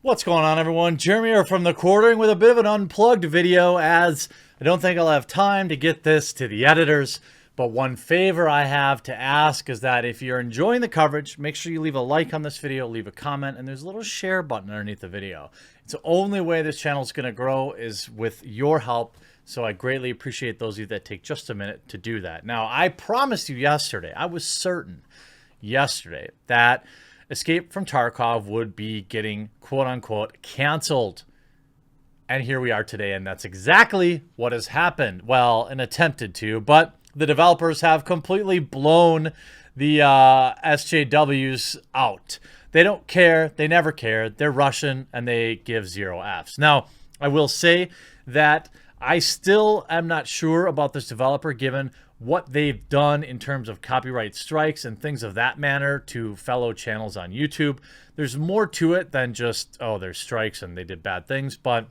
What's going on, everyone? Jeremy here from the Quartering with a bit of an unplugged video, as I don't think I'll have time to get this to the editors. But one favor I have to ask is that if you're enjoying the coverage, make sure you leave a like on this video, leave a comment, and there's a little share button underneath the video. It's the only way this channel is going to grow is with your help. So I greatly appreciate those of you that take just a minute to do that. Now, I promised you yesterday, I was certain yesterday that Escape from Tarkov would be getting quote-unquote canceled. And here we are today, and that's exactly what has happened. Well, and attempted to, but the developers have completely blown the SJWs out. They don't care. They never cared. They're Russian, and they give 0 Fs. Now, I will say that I still am not sure about this developer, given what they've done in terms of copyright strikes and things of that manner to fellow channels on YouTube. There's more to it than just, oh, there's strikes and they did bad things, but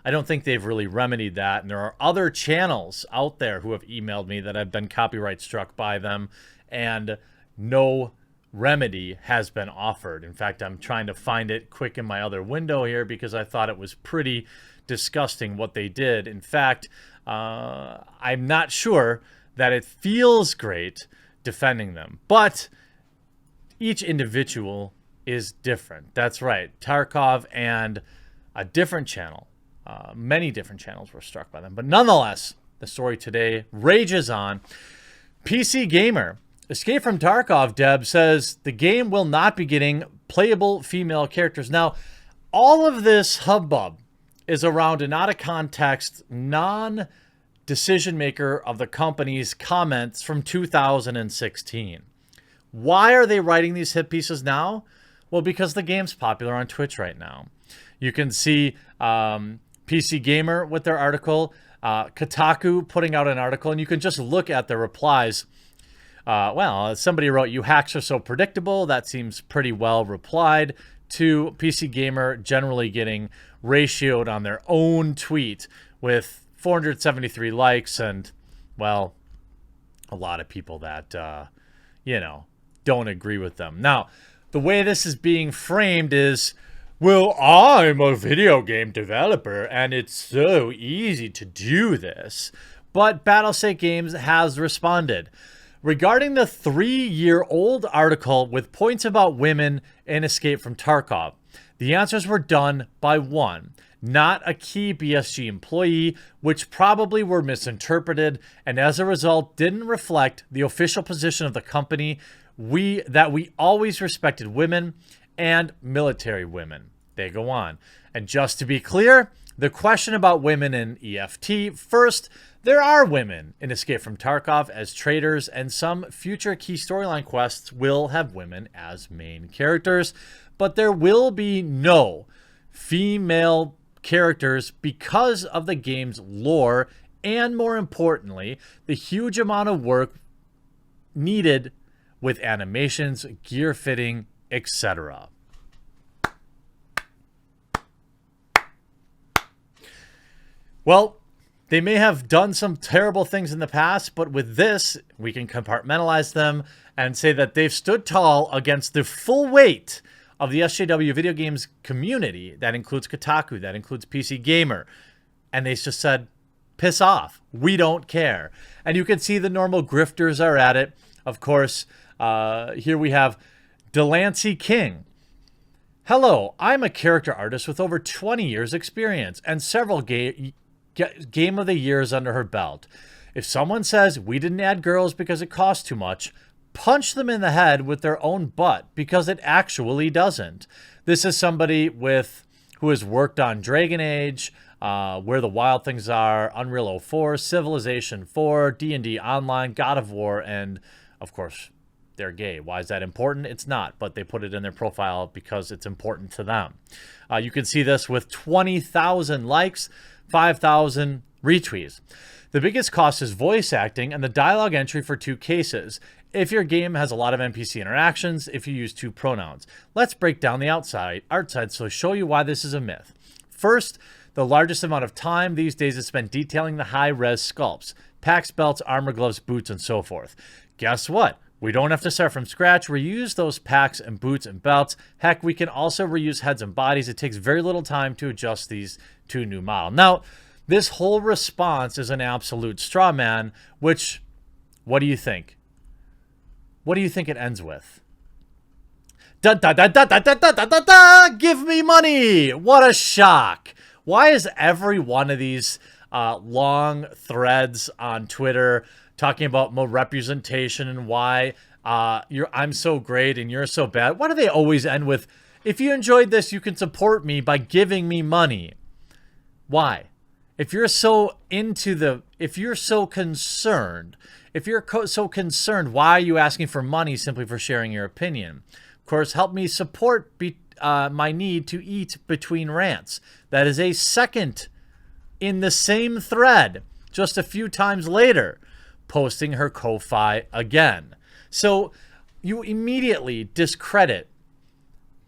I don't think they've really remedied that. And there are other channels out there who have emailed me that have been copyright struck by them, and no remedy has been offered. In fact, I'm trying to find it quick in my other window here because I thought it was pretty disgusting what they did. In fact, I'm not sure that it feels great defending them, but each individual is different. That's right. Tarkov and a different channel, many different channels were struck by them, but nonetheless, the story today rages on. PC Gamer, Escape from Tarkov Deb, says the game will not be getting playable female characters. Now, all of this hubbub is around an out-of-context, non-decision maker of the company's comments from 2016. Why are they writing these hit pieces now? Well, because the game's popular on Twitch right now. You can see PC Gamer with their article, Kotaku putting out an article, and you can just look at the replies. Well, somebody wrote, "You hacks are so predictable." That seems pretty well replied, to PC Gamer generally getting ratioed on their own tweet with 473 likes and, well, a lot of people that, you know, don't agree with them. Now, the way this is being framed is, well, I'm a video game developer and it's so easy to do this. But battlestate Games has responded regarding the 3-year-old article with points about women in Escape from Tarkov. The answers were done by one, not a key BSG employee, which probably were misinterpreted and as a result didn't reflect the official position of the company, that we always respected women and military women. They go on. And just to be clear, the question about women in EFT, first, there are women in Escape from Tarkov as traders, and some future key storyline quests will have women as main characters, but there will be no female characters because of the game's lore and, more importantly, the huge amount of work needed with animations, gear fitting, etc. Well, they may have done some terrible things in the past, but with this, we can compartmentalize them and say that they've stood tall against the full weight of the SJW video games community. That includes Kotaku, that includes PC Gamer. And they just said, piss off. We don't care. And you can see the normal grifters are at it. Of course, here we have Delancey King. Hello, I'm a character artist with over 20 years experience and several game of the years under her belt. If someone says we didn't add girls because it costs too much, punch them in the head with their own butt, because it actually doesn't. This is somebody who has worked on Dragon Age, Where the Wild Things Are, Unreal 4, Civilization 4, D&D Online, God of War, and of course they're gay. Why is that important? It's not, but they put it in their profile because it's important to them. You can see this with 20,000 likes, 5,000 retweets. The biggest cost is voice acting and the dialogue entry for 2 cases. If your game has a lot of NPC interactions, if you use 2 pronouns. Let's break down the art side so show you why this is a myth. First, the largest amount of time these days is spent detailing the high-res sculpts, packs, belts, armor, gloves, boots, and so forth. Guess what? We don't have to start from scratch. Reuse those packs and boots and belts. Heck, we can also reuse heads and bodies. It takes very little time to adjust these to a new model. Now, this whole response is an absolute straw man, which, what do you think? What do you think it ends with? Da, da, da, da, da, da, da, da, da, da, give me money! What a shock! Why is every one of these long threads on Twitter talking about more representation and why I'm so great and you're so bad? Why do they always end with, if you enjoyed this, you can support me by giving me money? Why? If you're so if you're so concerned, so concerned, why are you asking for money simply for sharing your opinion? Of course, help me support my need to eat between rants. That is a second in the same thread, just a few times later, posting her Ko-Fi again. So you immediately discredit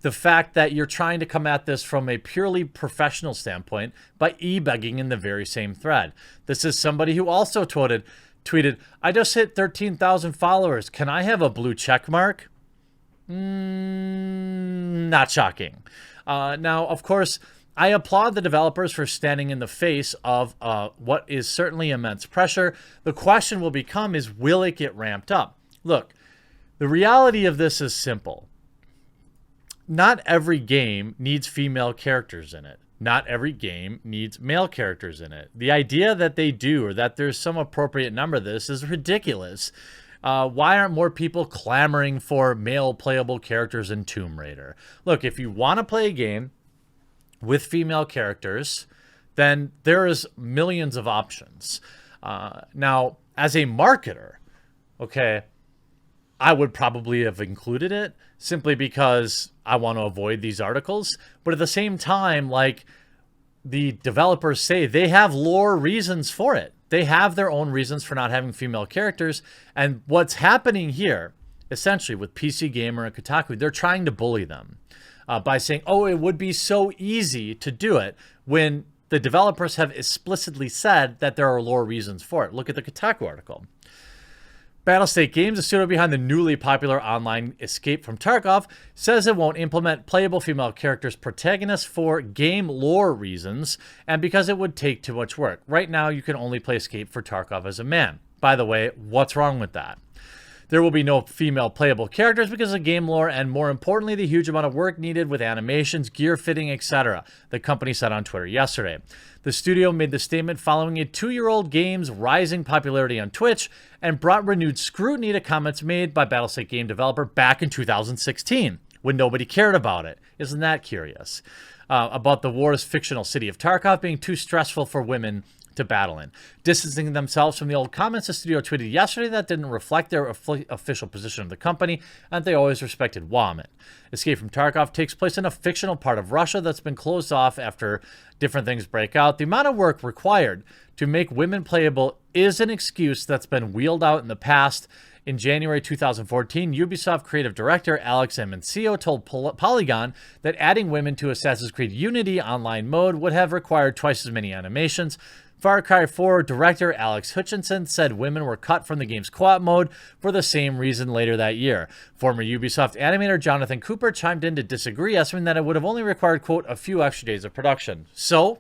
the fact that you're trying to come at this from a purely professional standpoint by e-begging in the very same thread. This is somebody who also tweeted, I just hit 13,000 followers. Can I have a blue check mark? Not shocking. Now, of course, I applaud the developers for standing in the face of what is certainly immense pressure. The question will become is, will it get ramped up? Look, the reality of this is simple. Not every game needs female characters in it. Not every game needs male characters in it. The idea that they do, or that there's some appropriate number of this, is ridiculous. Why aren't more people clamoring for male playable characters in Tomb Raider? Look, if you want to play a game with female characters, then there is millions of options. Now, as a marketer, okay, I would probably have included it simply because I want to avoid these articles. But at the same time, like the developers say, they have lore reasons for it. They have their own reasons for not having female characters. And what's happening here, essentially, with PC Gamer and Kotaku, they're trying to bully them by saying, oh, it would be so easy to do it, when the developers have explicitly said that there are lore reasons for it. Look at the Kotaku article. Battlestate Games, the studio behind the newly popular online Escape From Tarkov, says it won't implement playable female characters protagonists for game lore reasons and because it would take too much work. Right now, you can only play Escape for Tarkov as a man. By the way, what's wrong with that? There will be no female playable characters because of game lore and, more importantly, the huge amount of work needed with animations, gear fitting, etc., the company said on Twitter yesterday. The studio made the statement following a 2-year-old game's rising popularity on Twitch and brought renewed scrutiny to comments made by Battlestate game developer back in 2016, when nobody cared about it. Isn't that curious? About the war's fictional city of Tarkov being too stressful for women to battle in. Distancing themselves from the old comments, the studio tweeted yesterday that didn't reflect their official position of the company, and they always respected women. Escape from Tarkov takes place in a fictional part of Russia that's been closed off after different things break out. The amount of work required to make women playable is an excuse that's been wheeled out in the past. In January 2014, Ubisoft creative director Alex Amencio told Polygon that adding women to Assassin's Creed Unity online mode would have required twice as many animations. Far Cry 4 director Alex Hutchinson said women were cut from the game's co-op mode for the same reason later that year. Former Ubisoft animator Jonathan Cooper chimed in to disagree, estimating that it would have only required, quote, a few extra days of production. So,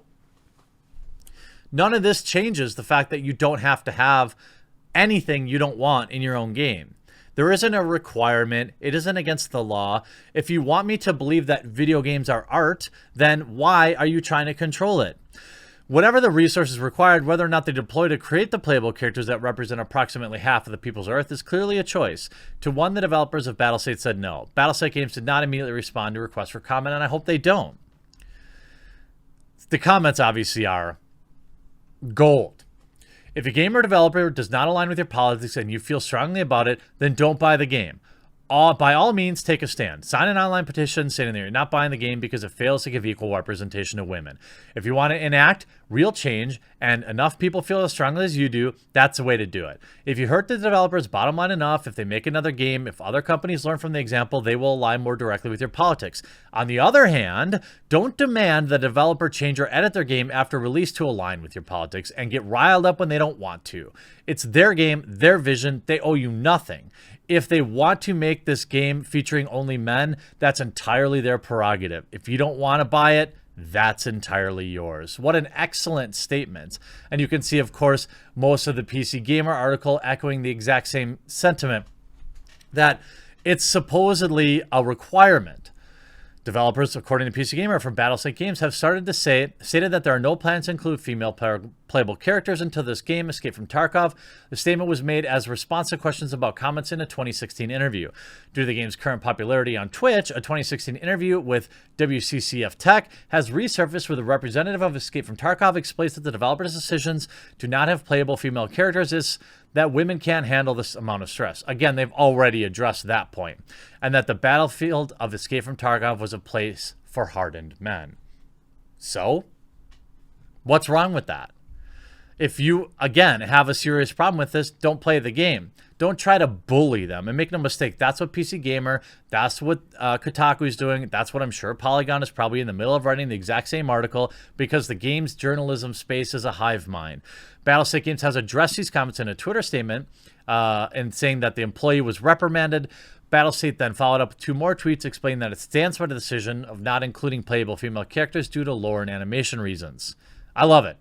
none of this changes the fact that you don't have to have anything you don't want in your own game. There isn't a requirement. It isn't against the law. If you want me to believe that video games are art, then why are you trying to control it? Whatever the resources required, whether or not they deploy to create the playable characters that represent approximately half of the people's Earth is clearly a choice. To one, the developers of Battlestate said no. Battlestate Games did not immediately respond to requests for comment, and I hope they don't. The comments obviously are gold. If a game or developer does not align with your politics and you feel strongly about it, then don't buy the game. By all means, take a stand. Sign an online petition stating that you're not buying the game because it fails to give equal representation to women. If you want to enact real change and enough people feel as strongly as you do, that's the way to do it. If you hurt the developer's bottom line enough, if they make another game, if other companies learn from the example, they will align more directly with your politics. On the other hand, don't demand the developer change or edit their game after release to align with your politics and get riled up when they don't want to. It's their game, their vision. They owe you nothing. If they want to make this game featuring only men, that's entirely their prerogative. If you don't want to buy it, that's entirely yours. What an excellent statement. And you can see, of course, most of the PC Gamer article echoing the exact same sentiment, that it's supposedly a requirement. Developers, according to PC Gamer from battlestate Games, have stated that there are no plans to include female playable characters into this game, Escape from Tarkov. The statement was made as a response to questions about comments in a 2016 interview. Due to the game's current popularity on Twitch, a 2016 interview with WCCF Tech has resurfaced where the representative of Escape from Tarkov explains that the developer's decisions to not have playable female characters is that women can't handle this amount of stress. Again, they've already addressed that point. And that the battlefield of Escape from Tarkov was a place for hardened men. So, what's wrong with that? If you, again, have a serious problem with this, don't play the game. Don't try to bully them. And make no mistake, that's what PC Gamer, that's what Kotaku is doing. That's what I'm sure Polygon is probably in the middle of writing the exact same article, because the game's journalism space is a hive mind. Battlestate Games has addressed these comments in a Twitter statement and saying that the employee was reprimanded. Battlestate then followed up with 2 more tweets explaining that it stands by the decision of not including playable female characters due to lore and animation reasons. I love it.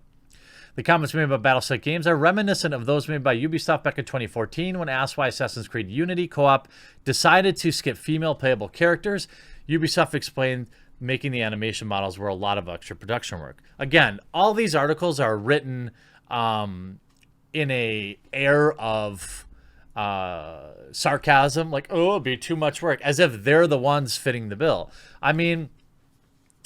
The comments made by Battlestate Games are reminiscent of those made by Ubisoft back in 2014 when asked why Assassin's Creed Unity co-op decided to skip female playable characters. Ubisoft explained making the animation models were a lot of extra production work. Again, all these articles are written in a air of sarcasm, like, oh, it'll be too much work, as if they're the ones fitting the bill. I mean,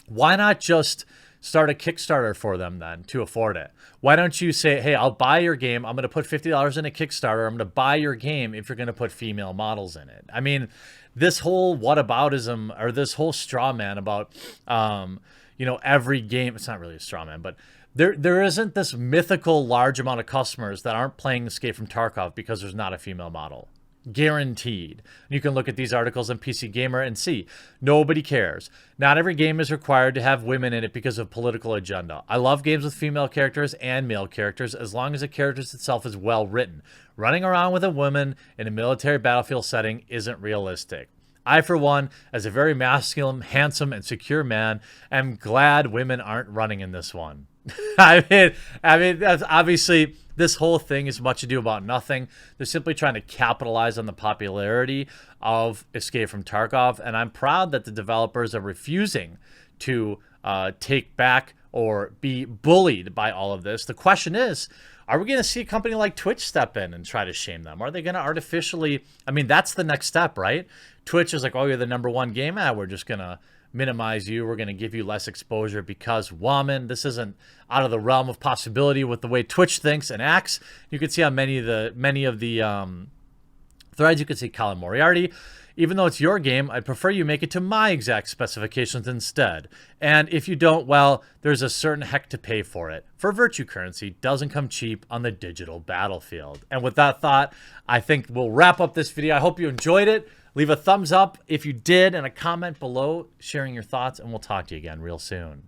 why not just start a Kickstarter for them then to afford it? Why don't you say, hey, I'll buy your game. I'm going to put $50 in a Kickstarter. I'm going to buy your game if you're going to put female models in it. I mean, this whole whataboutism, or this whole straw man about, every game, it's not really a straw man, but there isn't this mythical large amount of customers that aren't playing Escape from Tarkov because there's not a female model. Guaranteed. You can look at these articles on PC Gamer and see. Nobody cares. Not every game is required to have women in it because of political agenda. I love games with female characters and male characters as long as the characters itself is well written. Running around with a woman in a military battlefield setting isn't realistic. I, for one, as a very masculine, handsome, and secure man, am glad women aren't running in this one. I mean, that's obviously, this whole thing is much ado about nothing. They're simply trying to capitalize on the popularity of Escape from Tarkov, and I'm proud that the developers are refusing to take back or be bullied by all of this. The question is, are we going to see a company like Twitch step in and try to shame them? Are they going to artificially, I mean, that's the next step, right? Twitch is like, oh, you're the #1 game, we're just going to minimize you. We're going to give you less exposure because woman. This isn't out of the realm of possibility with the way Twitch thinks and acts. You can see on many of the threads, you can see Colin Moriarty. Even though it's your game, I'd prefer you make it to my exact specifications instead. And if you don't, well, there's a certain heck to pay for it. For virtue currency doesn't come cheap on the digital battlefield. And with that thought, I think we'll wrap up this video. I hope you enjoyed it. Leave a thumbs up if you did and a comment below sharing your thoughts, and we'll talk to you again real soon.